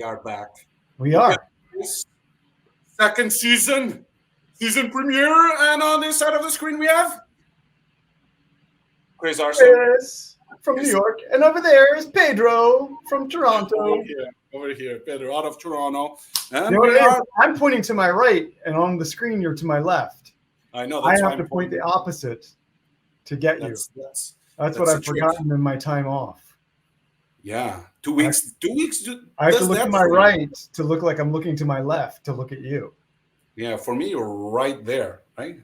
are back. We are. Second season premiere, and on this side of the screen we have Chris from New York, and over there is Pedro from Toronto. Over here, Pedro out of Toronto. And you know what it is? I'm pointing to my right, and on the screen you're to my left. I know. I have to point the opposite to get you. That's what I've forgotten in my time off. Yeah, 2 weeks. 2 weeks. I have to look to my right to look like I'm looking to my left to look at you. Yeah, for me, you're right there, right?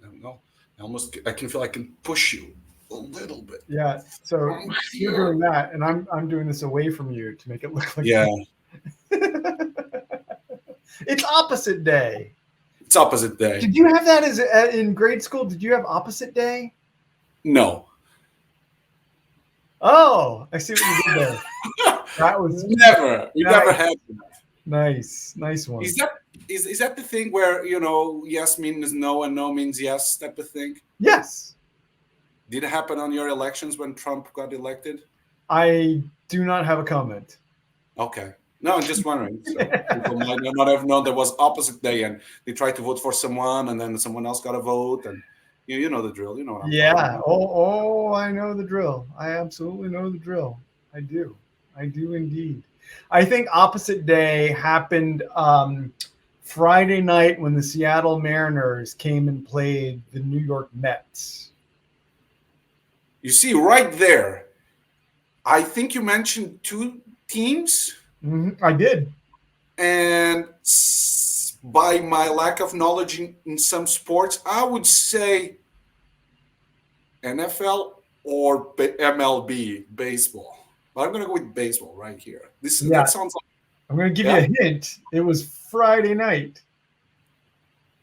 I can feel I can push you a little bit. Yeah, so you're doing that, and I'm doing this away from you to make it look like. Yeah. It's opposite day. It's opposite day. Did you have that in grade school? Did you have opposite day? No. Oh, I see what you did there. That was never. You never had that. Nice one. Is that the thing where yes means no and no means yes type of thing? Yes. Did it happen on your elections when Trump got elected? I do not have a comment. Okay. No, I'm just wondering. So people might not have known there was opposite day, and they tried to vote for someone, and then someone else got a vote, and you know the drill. You know what I'm talking about. Oh, I know the drill. I absolutely know the drill. I do indeed. I think opposite day happened Friday night when the Seattle Mariners came and played the New York Mets. You see, right there, I think you mentioned two teams. Mm-hmm, I did. And by my lack of knowledge in some sports, I would say NFL or MLB, baseball. But I'm going to go with baseball right here. That sounds like... I'm going to give you a hint. It was Friday night.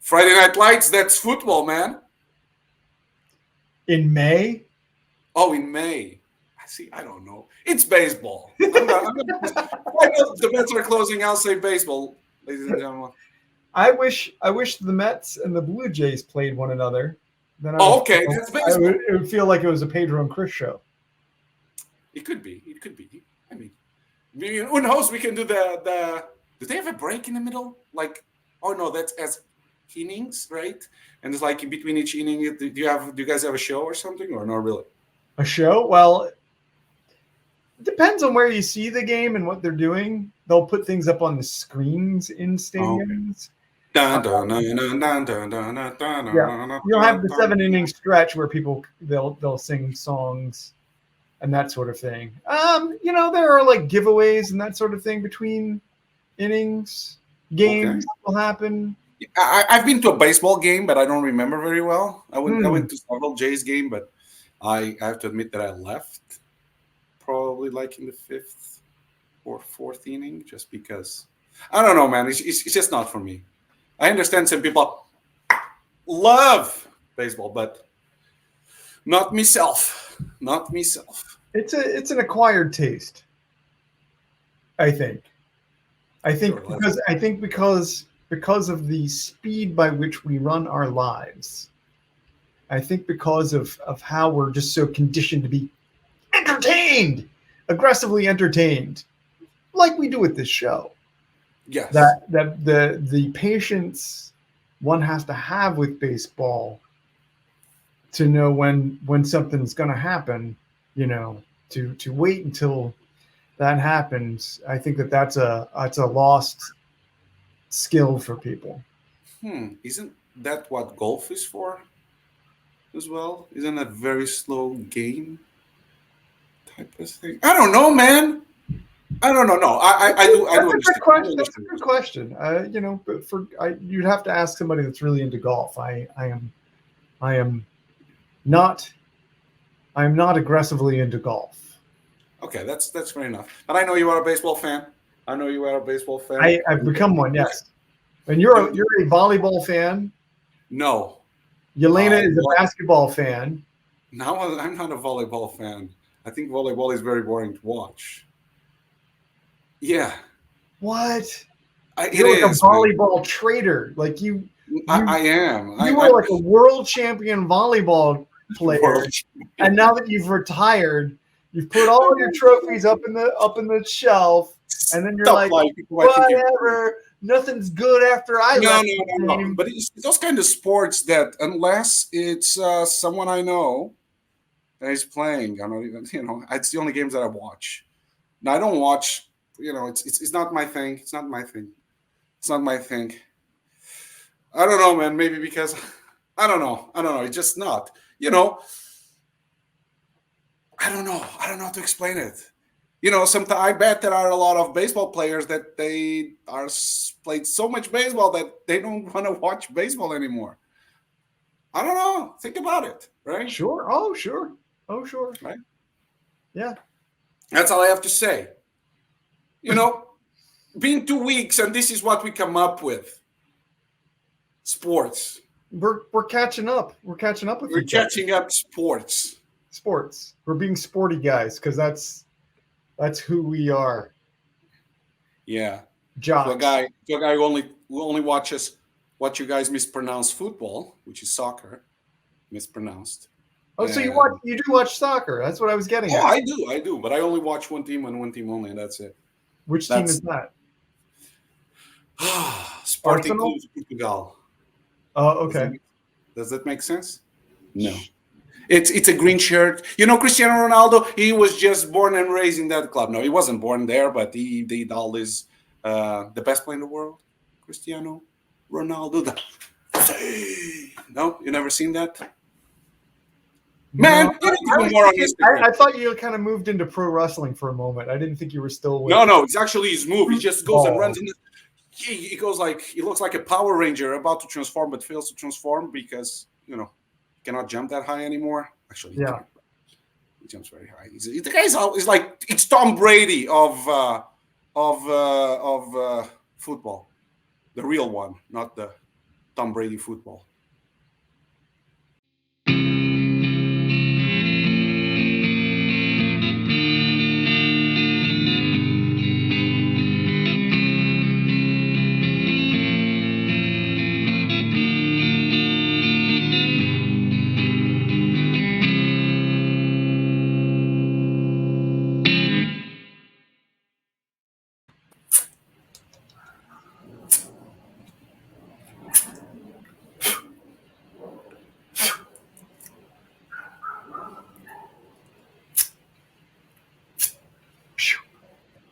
Friday Night Lights, that's football, man. In May? Oh, in May. See, I don't know. It's baseball. I know the Mets are closing. I'll say baseball, ladies and gentlemen. I wish the Mets and the Blue Jays played one another. Then okay, that's baseball. It would feel like it was a Pedro and Chris show. It could be. I mean, who knows? We can do the. Do they have a break in the middle? Like, oh no, that's as innings, right? And it's like in between each inning. Do you guys have a show or something, or not really? A show? Well, it depends on where you see the game and what they're doing. They'll put things up on the screens in stadiums. Okay. You'll have the 7-inning stretch where they'll sing songs and that sort of thing. There are like giveaways and that sort of thing between innings. Games will happen. I've been to a baseball game, but I don't remember very well. I went to several Jays game, but I have to admit that I left probably like in the 5th or 4th inning, just because I don't know, man. It's just not for me. I understand some people love baseball, but not myself. Not myself. It's an acquired taste. I think because of the speed by which we run our lives. I think because of how we're just so conditioned to be aggressively entertained, like we do with this show. Yes. That the patience one has to have with baseball to know when something's going to happen, to wait until that happens. I think that's a lost skill for people. Isn't that what golf is for as well? Isn't that a very slow game type of thing? I don't know, man. I don't know. No, I do understand. That's a good question. But you'd have to ask somebody that's really into golf. I am not aggressively into golf. Okay, that's fair enough. But I know you are a baseball fan. I've become one, yes. And you're a volleyball fan. No. Yelena is a basketball fan. No, I'm not a volleyball fan. I think volleyball is very boring to watch. Yeah. What? You're like a volleyball trader. Like you I am. You were like a world champion volleyball player. And now that you've retired, you've put all of your trophies up in the shelf and then you're Stop like, lying. People might think you're whatever. Nothing's good after I no, left no, the no, no. game. But it's those kind of sports that unless it's someone I know that is playing, I'm not even. It's the only games that I watch. Now I don't watch. It's not my thing. It's not my thing. It's not my thing. I don't know, man. Maybe because I don't know. I don't know. It's just not. You know, I don't know. I don't know how to explain it. Sometimes I bet there are a lot of baseball players that they are played so much baseball that they don't want to watch baseball anymore. I don't know. Think about it, right? Sure. Oh, sure. Oh, sure. Right. Yeah. That's all I have to say. You know, been 2 weeks, and this is what we come up with: sports. We're catching up. We're catching up with We're each other. catching up sports. Sports. We're being sporty guys because that's who we are. Yeah. To a Jocks. guy, who only watches what you guys mispronounce football, which is soccer, mispronounced. Oh, so And you do watch soccer? That's what I was getting oh, at. I do, but I only watch one team and one team only, and that's it. Which team is That's that? Sporting Arsenal. Club Portugal. Oh, Does that okay. make, does that make sense? No. It's a green shirt. Cristiano Ronaldo, he was just born and raised in that club. No, he wasn't born there, but he did all this. The best player in the world, Cristiano Ronaldo. No, you never seen that? No, Man, you need to I go was more on thinking. Instagram. I thought you kind of moved into pro wrestling for a moment. I didn't think you were still with. No, it's actually his move. He just goes and runs Oh. in the. He goes like he looks like a Power Ranger about to transform, but fails to transform because he cannot jump that high anymore. Actually, he Yeah. can't. He jumps very high. The guy's like it's Tom Brady of football, the real one, not the Tom Brady football.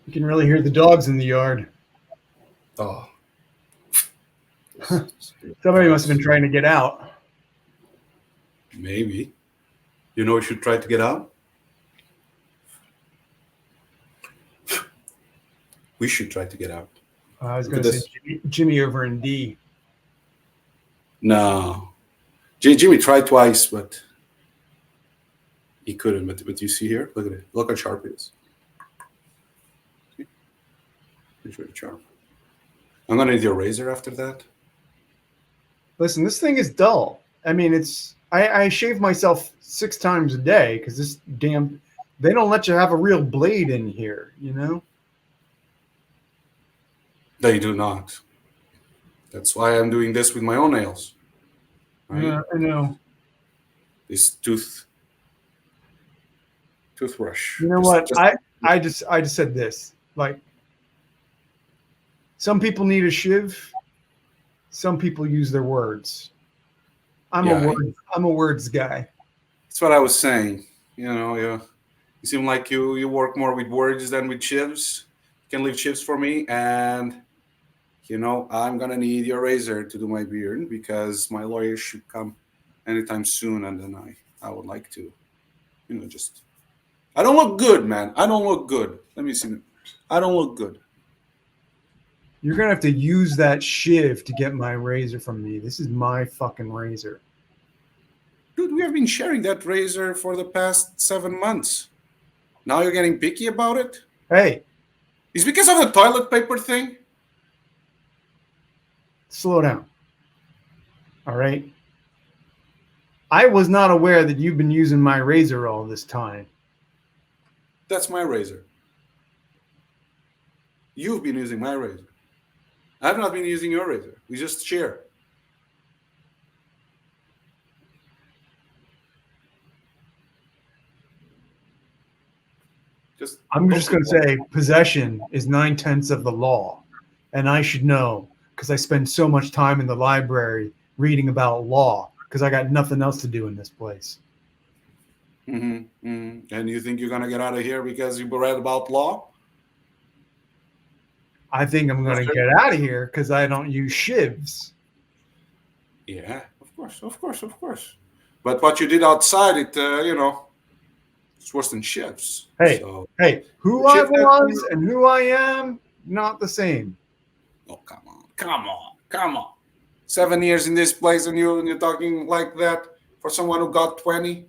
You can really hear the dogs in the yard. Oh, Somebody must have been trying to get out. maybe. We should try to get out. We should try to get out. I was Look going at to say this. Jimmy over in D. No, Jimmy tried twice, but he couldn't. But you see here, look at it. Look how sharp it is. See? It's very sharp. I'm gonna need your razor after that. Listen, this thing is dull. I mean, I shave myself 6 times a day because this damn. They don't let you have a real blade in here, They do not. That's why I'm doing this with my own nails. Right? Yeah, I know. This toothbrush. You know what? I just said this. Like, some people need a shiv. Some people use their words. I'm a words guy. That's what I was saying. You seem like you work more with words than with chips. You can leave chips for me, and I'm gonna need your razor to do my beard because my lawyer should come anytime soon, and then I would like to, just. I don't look good, man. I don't look good. Let me see. I don't look good. You're gonna have to use that shiv to get my razor from me. This is my fucking razor. Dude, we have been sharing that razor for the past 7 months. Now you're getting picky about it? Hey, It's because of the toilet paper thing? slow down. All right. I was not aware that you've been using my razor all this time. That's my razor. You've been using my razor. I've not been using your razor. We just share. Just I'm go just to going to law. say possession is 9/10 of the law, and I should know because I spend so much time in the library reading about law because I got nothing else to do in this place. And you think you're gonna get out of here because you read about law? I think I'm going to get out of here because I don't use shivs. Yeah, of course, of course, of course. But what you did outside, it's worse than shifts. Hey, So hey, the who I shift that was and who I am, not the same. oh come on, come on, come on. 7 years in this place and you're talking like that for someone who got 20.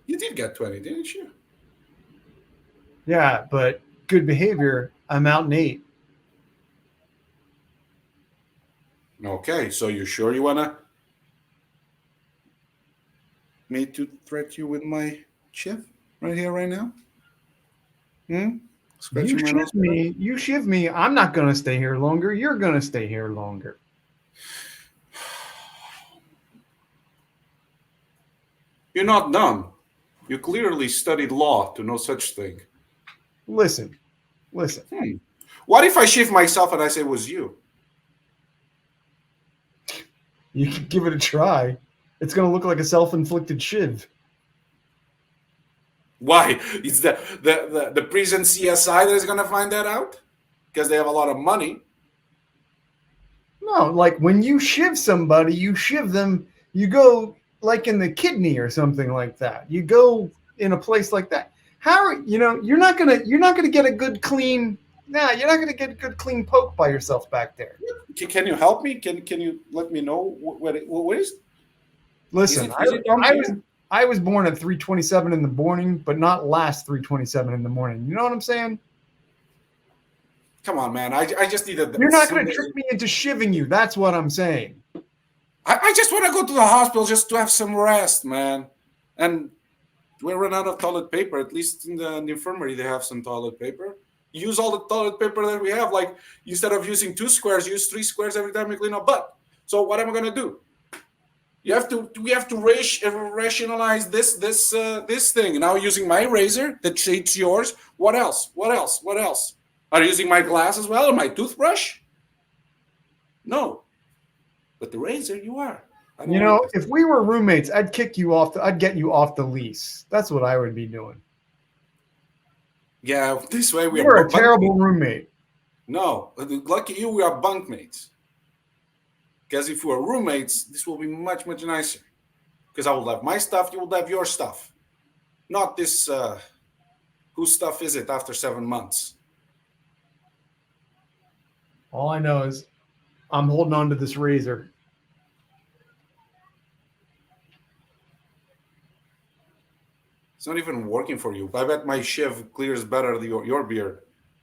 You did get 20, didn't you? Yeah, but good behavior, I'm out in 8. Okay, so you sure you wanna me to threat you with my chip right here, right now? Hmm? You Scratching my nose shiv for that? me, you shiv me. I'm not going to stay here longer. You're going to stay here longer. You're not dumb. You clearly studied law to know such thing. Listen, listen. Hmm. What if I shift myself and I say it was you? You can give it a try. It's going to look like a self-inflicted shiv. Why? It's the prison CSI that is gonna find that out? Because they have a lot of money. No, like when you shiv somebody, you shiv them. You go like in the kidney or something like that. You go in a place like that. How you're not gonna get a good clean. Nah, you're not gonna get a good clean poke by yourself back there. Can you help me? Can you let me know what is Listen, it? Is it down I was here? I was born at 3:27 in the morning, but not last 3:27 in the morning. You know what I'm saying? Come on, man. I just need You're not some gonna day. trick me into shivving you. That's what I'm saying. I just want to go to the hospital just to have some rest, man. And we run out of toilet paper. At least in the infirmary, they have some toilet paper. Use all the toilet paper that we have. Like instead of using 2 squares, use 3 squares every time you clean a butt. So what am I gonna do? We have to rationalize this thing. Now using my razor that shades yours. What else? What else? What else? Are you using my glass as well or my toothbrush? No, but the razor you are. I don't You like know, this. if we were roommates, I'd kick you off. I'd get you off the lease. That's what I would be doing. Yeah, this way we are You're a terrible bunkmates. roommate. No, lucky you, we are bunkmates. Because if we are roommates, this will be much much nicer. Because I will have my stuff, you will have your stuff. Not this. Whose stuff is it after 7 months? All I know is I'm holding on to this razor. It's not even working for you. I bet my shiv clears better your beard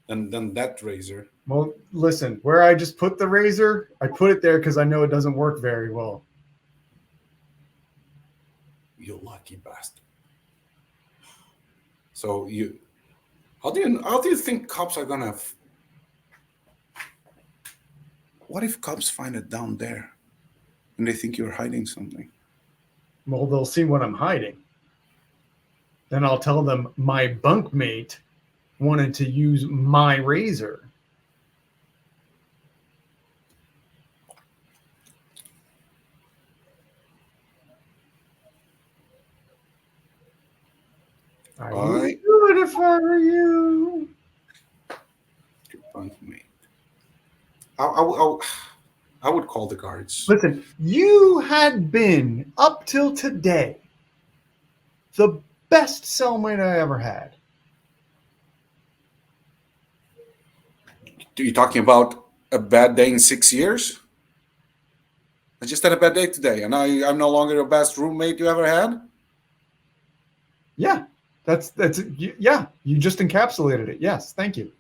than that razor. Well, listen, where I just put the razor, I put it there because I know it doesn't work very well. You lucky bastard. So how do you think cops are gonna? What if cops find it down there and they think you're hiding something? Well, they'll see what I'm hiding. Then I'll tell them my bunkmate wanted to use my razor. I I wouldn't do it if I were you. bunk me. I would call the guards. Listen, you had been up till today the best cellmate I ever had. Are you talking about a bad day in 6 years? I just had a bad day today, and I'm no longer the best roommate you ever had. Yeah, that's yeah. You just encapsulated it. Yes, thank you.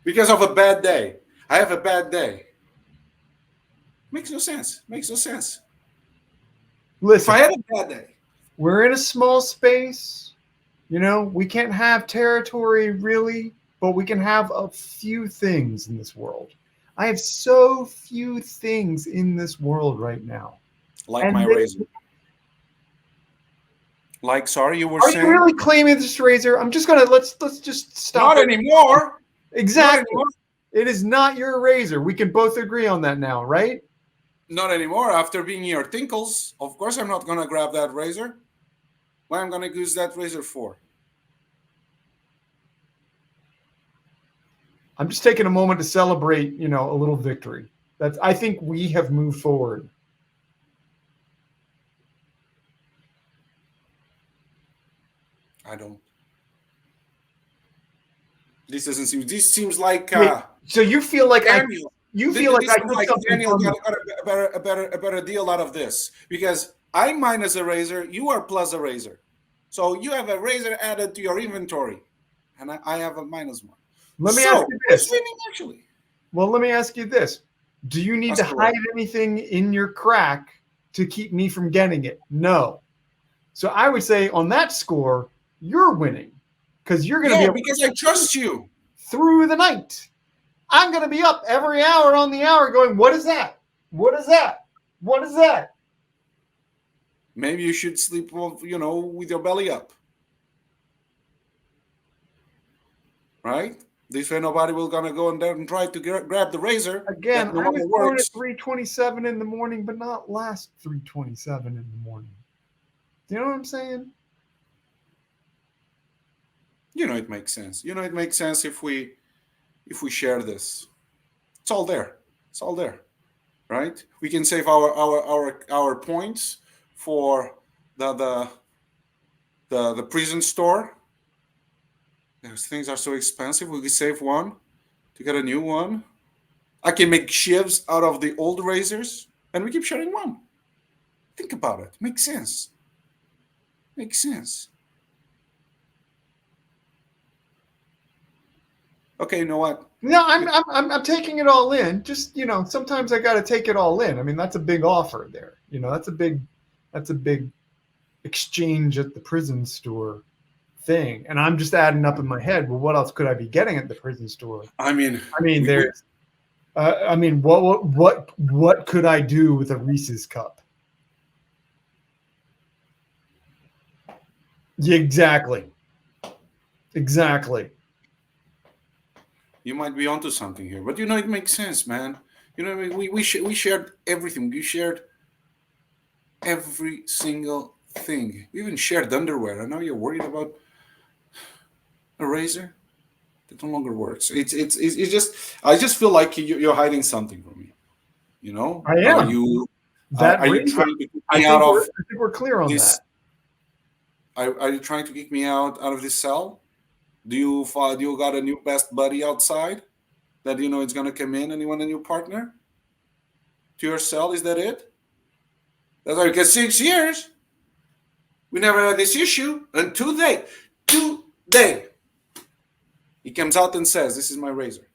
Because of a bad day. I have a bad day. Makes no sense. Makes no sense. If Listen, I had a bad day, we're in a small space. You know, we can't have territory really, but we can have a few things in this world. I have so few things in this world right now. like my And they, razor. Like, sorry, you were Are you saying? really claiming this razor? I'm just gonna let's just stop Not it. anymore. Not Exactly. anymore. It is not your razor. We can both agree on that now, right? Not anymore. After being your tinkles, of course I'm not gonna grab that razor. What I'm gonna use that razor for? I'm just taking a moment to celebrate, a little victory. I think we have moved forward. I don't. This doesn't seem. This seems like Wait, so you feel like Daniel. you This, feel like this I seems took like something Daniel from got, you. got a better deal out of this because I'm minus a razor. You are plus a razor, so you have a razor added to your inventory, and I have a minus one. Let me ask So you who's this. winning actually? Well, let me ask you this. Do you need That's to the hide way. anything in your crack to keep me from getting it? No. So I would say on that score, you're winning because you're going to be Yeah, able because I to trust you. through the night. I'm going to be up every hour on the hour going, what is that? What is that? What is that? Maybe you should sleep, with your belly up, right? This way nobody will gonna go in there and try to grab the razor Again, that no I was longer born at works. 3:27 in the morning, but not last 3:27 in the morning. Do you know what I'm saying? It makes sense. It makes sense if we share this. It's all there. It's all there, right? We can save our points for the the prison store. Those things are so expensive. We can save one to get a new one. I can make shivs out of the old razors, and we keep sharing one. Think about it. Makes sense. Makes sense. Okay, you know what? No, I'm taking it all in. Just sometimes I got to take it all in. I mean, that's a big offer there. That's a big exchange at the prison store thing. And I'm just adding up in my head. Well, what else could I be getting at the prison store? I mean, I mean, we there's. I mean, what could I do with a Reese's cup? Yeah, exactly. Exactly. you might be onto something here, but it makes sense, man. We shared everything. We shared every single thing. We even shared underwear. I know you're worried about a razor that no longer works. It's just I just feel like you're hiding something from me. I Are am. you That are you razor. trying to kick I me out think we're of I think we're clear on that. this? Are you trying to kick me out of this cell? Do you got a new best buddy outside that is gonna come in and you want a new partner to your cell? Is that it? That's like 6 years. We never had this issue. And today, he comes out and says, "This is my razor."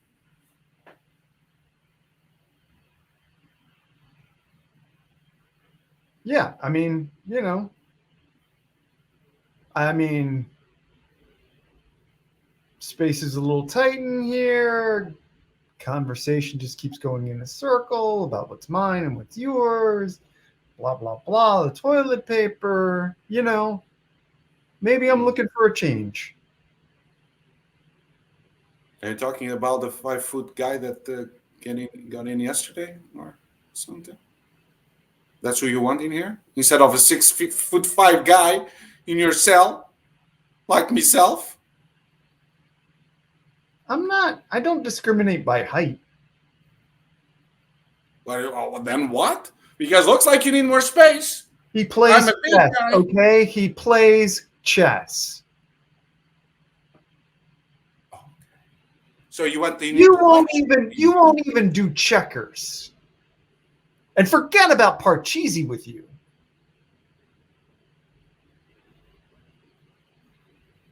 Yeah, I mean, space is a little tight in here. Conversation just keeps going in a circle about what's mine and what's yours. Blah blah blah. The toilet paper. Maybe I'm Hmm. looking for a change. Are you talking about the 5 foot guy that got in yesterday or something? That's who you want in here instead of a 6 foot 5 guy in your cell, like myself. I don't discriminate by height. Well, then what? Because looks like you need more space. He I'm plays a big chess, guy. okay? He plays chess. So you need You to won't watch even me. you won't even do checkers. And forget about Parcheesi with you.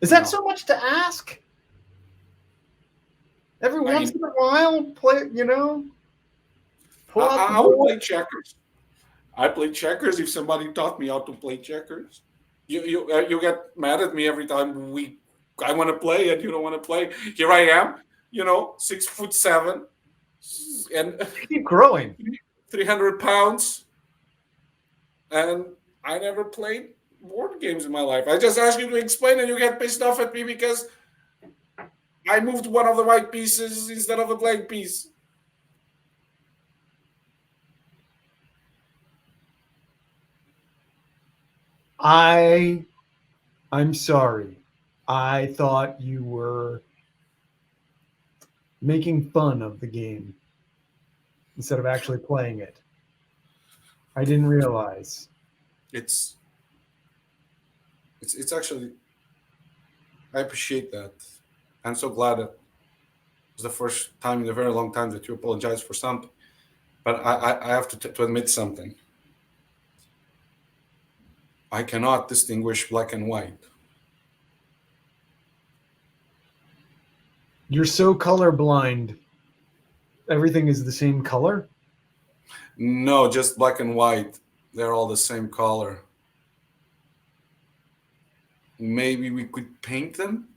Is that No. so much to ask? Every I once mean, in a while, pull out the I would board. play checkers. I play checkers if somebody taught me how to play checkers. You get mad at me every time I want to play and you don't want to play. Here I am, 6'7" and Keep growing. 300 pounds, and I never played board games in my life. I just ask you to explain, and you get pissed off at me because I moved one of the white pieces instead of a blank piece. I I'm sorry. I thought you were making fun of the game instead of actually playing it. I didn't realize. It's it's actually I appreciate that. I'm so glad that it was the first time in a very long time that you apologize for something. But I have to admit something. I cannot distinguish black and white. You're so colorblind. Everything is the same color. No, just black and white. They're all the same color. Maybe we could paint them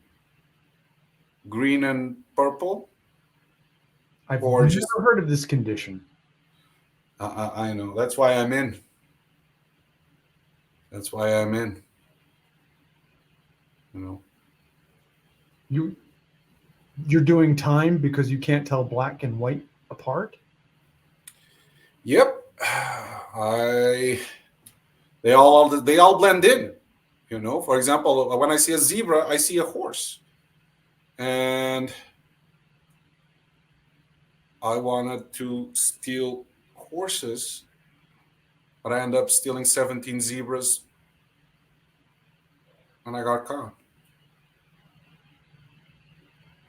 green and purple, I've or just never heard of this condition. I know. That's why I'm in. That's why I'm in. You know. You you're doing time because you can't tell black and white apart. Yep. I they all blend in. You know. For example, when I see a zebra, I see a horse, and I wanted to steal horses, but I ended up stealing 17 zebras, and I got caught.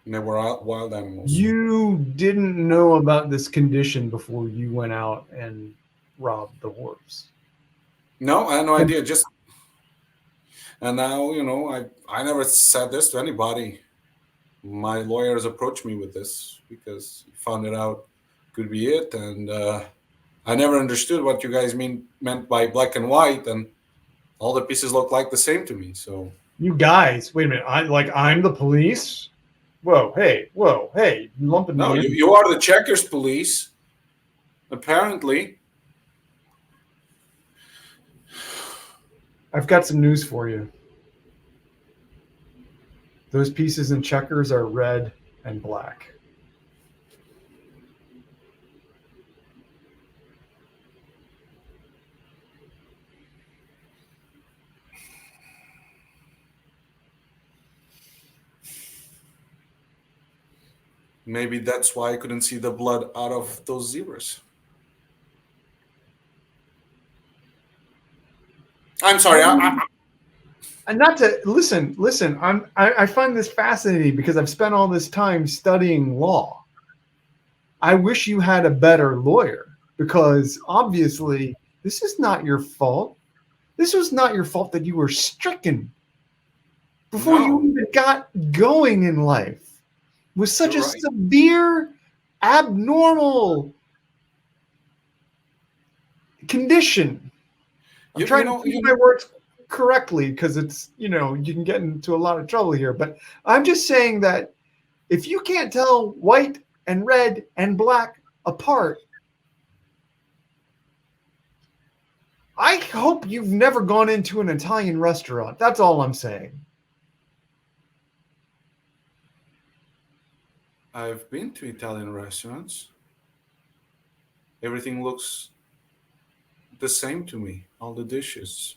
And they were wild animals. You didn't know about this condition before you went out and robbed the horse. No, I had no And idea. Just and now I never said this to anybody. My lawyers approached me with this because he found it out could be it, and I never understood what you guys meant by black and white, and all the pieces look like the same to me. So you guys, wait a minute. I'm the police. Whoa, hey, you lumping no, me you, in. you are the checkers police, apparently. I've got some news for you. Those pieces in checkers are red and black. Maybe that's why I couldn't see the blood out of those zebras. I'm sorry. And not to listen. I find this fascinating because I've spent all this time studying law. I wish you had a better lawyer because obviously this is not your fault. This was not your fault that you were stricken before you No, even got going in life with such you're a right. severe, abnormal condition. I'm You trying to know choose my words correctly because it's, you can get into a lot of trouble here. But I'm just saying that if you can't tell white and red and black apart, I hope you've never gone into an Italian restaurant. That's all I'm saying. I've been to Italian restaurants. Everything looks the same to me. All the dishes.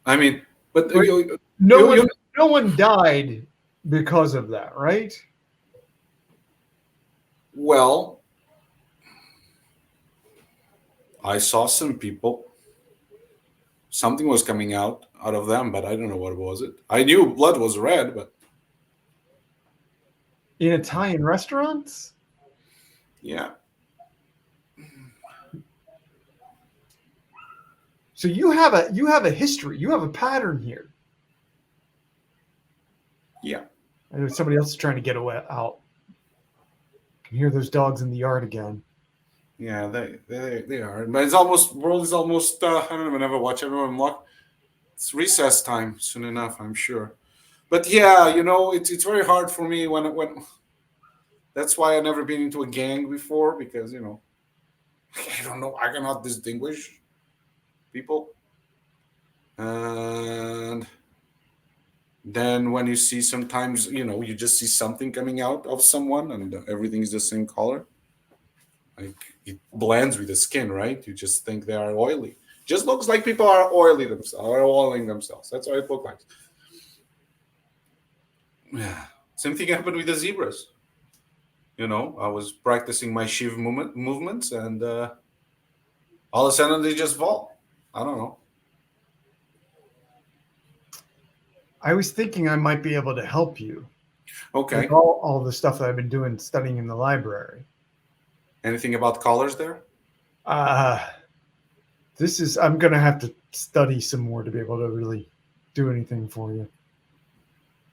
I mean, but Right? you, No you, one, you no one died because of that, right? well, I saw some people. Something was coming out of them, but I don't know what was it. I knew blood was red, but In Italian restaurants. yeah, So you have a history. You have a pattern here. yeah, I know somebody else is trying to get away out. Can hear those dogs in the yard again. yeah. They are. But it's almost world is almost. I don't even ever watch everyone lock. It's recess time soon enough, I'm sure. But yeah, it's very hard for me when that's why I never been into a gang before because I don't know I cannot distinguish people. And then when you see sometimes, you just see something coming out of someone and everything is the same color. Like it blends with the skin, right? You just think they are oily. Just looks like people are oiling themselves. That's what it looks like. Yeah. Same thing happened with the zebras. I was practicing my shiv movements, and all of a sudden they just fall. I don't know. I was thinking I might be able to help you with Okay. all the stuff that I've been doing studying in the library. Anything about colors there? Uh, I'm going to have to study some more to be able to really do anything for you.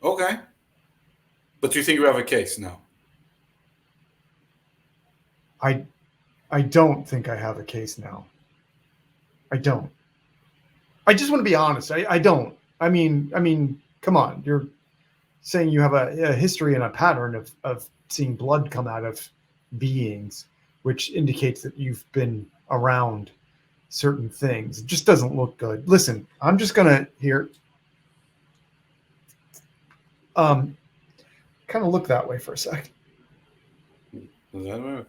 Okay. But you think you have a case now? I don't think I have a case now. I don't. I just want to be honest. I don't. I mean, come on. You're saying you have a history and a pattern of seeing blood come out of beings, which indicates that you've been around certain things. It just doesn't look good. Listen, I'm just gonna here kind of look that way for a second. Is that right?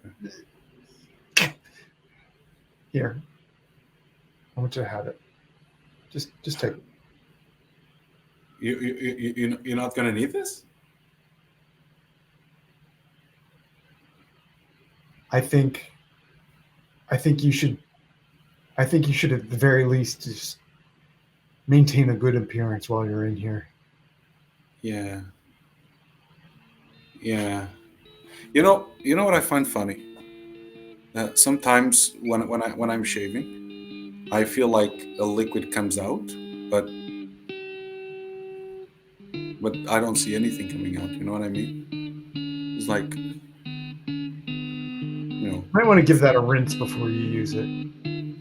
Okay. Here. I want you to have it. Just take it. You're not gonna need this? I think you should at the very least just maintain a good appearance while you're in here. Yeah. Yeah. You know what I find funny? Sometimes when I'm shaving, I feel like a liquid comes out, but I don't see anything coming out. You know what I mean? It's like You might want to give that a rinse before you use it.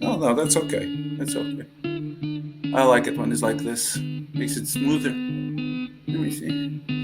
no, that's okay. That's okay. I like it when it's like this. Makes it smoother. Let me see.